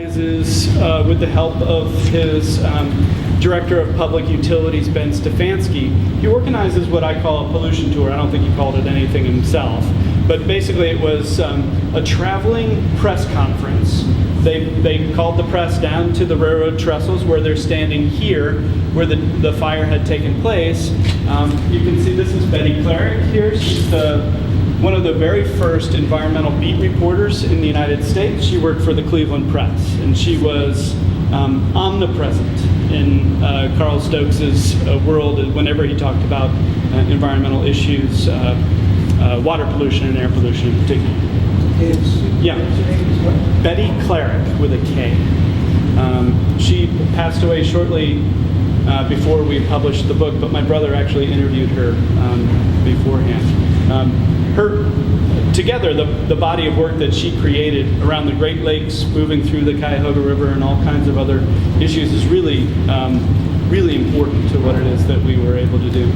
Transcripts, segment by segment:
organizes, with the help of his Director of Public Utilities, Ben Stefanski, he organizes what I call a pollution tour. I don't think he called it anything himself. But basically it was a traveling press conference. They called the press down to the railroad trestles where they're standing here, where the fire had taken place. You can see this is Betty Clarick here. She's one of the very first environmental beat reporters in the United States. She worked for the Cleveland Press, and she was omnipresent in Carl Stokes' world whenever he talked about environmental issues, water pollution and air pollution in particular. Yeah, Betty Clarick with a K. She passed away shortly before we published the book, but my brother actually interviewed her beforehand. Together, the body of work that she created around the Great Lakes, moving through the Cuyahoga River and all kinds of other issues is really, really important to what it is that we were able to do.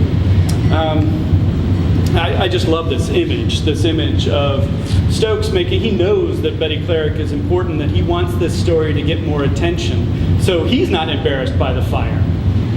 I just love this image of Stokes he knows that Betty Clarick is important, that he wants this story to get more attention. So he's not embarrassed by the fire,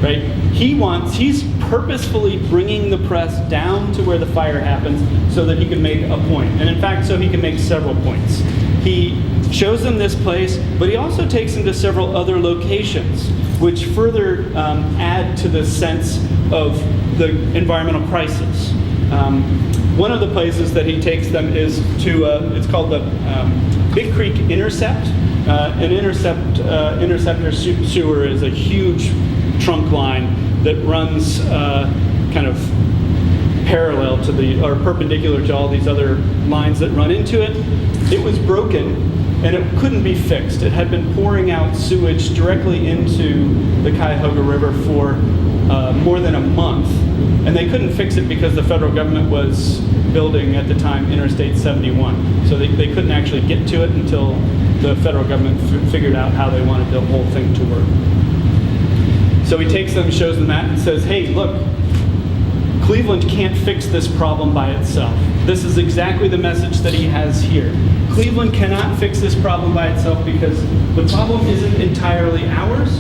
right? He's purposefully bringing the press down to where the fire happens so that he can make a point. And in fact, so he can make several points. He shows them this place, but he also takes them to several other locations, which further add to the sense of the environmental crisis. One of the places that he takes them is to, it's called the Big Creek Intercept. An interceptor sewer is a huge trunk line that runs kind of parallel to or perpendicular to all these other lines that run into it. It was broken and it couldn't be fixed. It had been pouring out sewage directly into the Cuyahoga River for more than a month, and they couldn't fix it because the federal government was building at the time Interstate 71. So they couldn't actually get to it until the federal government figured out how they wanted the whole thing to work. So he takes them, shows them that, and says, hey, look, Cleveland can't fix this problem by itself. This is exactly the message that he has here. Cleveland cannot fix this problem by itself because the problem isn't entirely ours,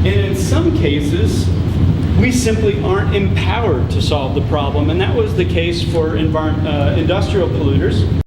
and in some cases, we simply aren't empowered to solve the problem, and that was the case for industrial polluters.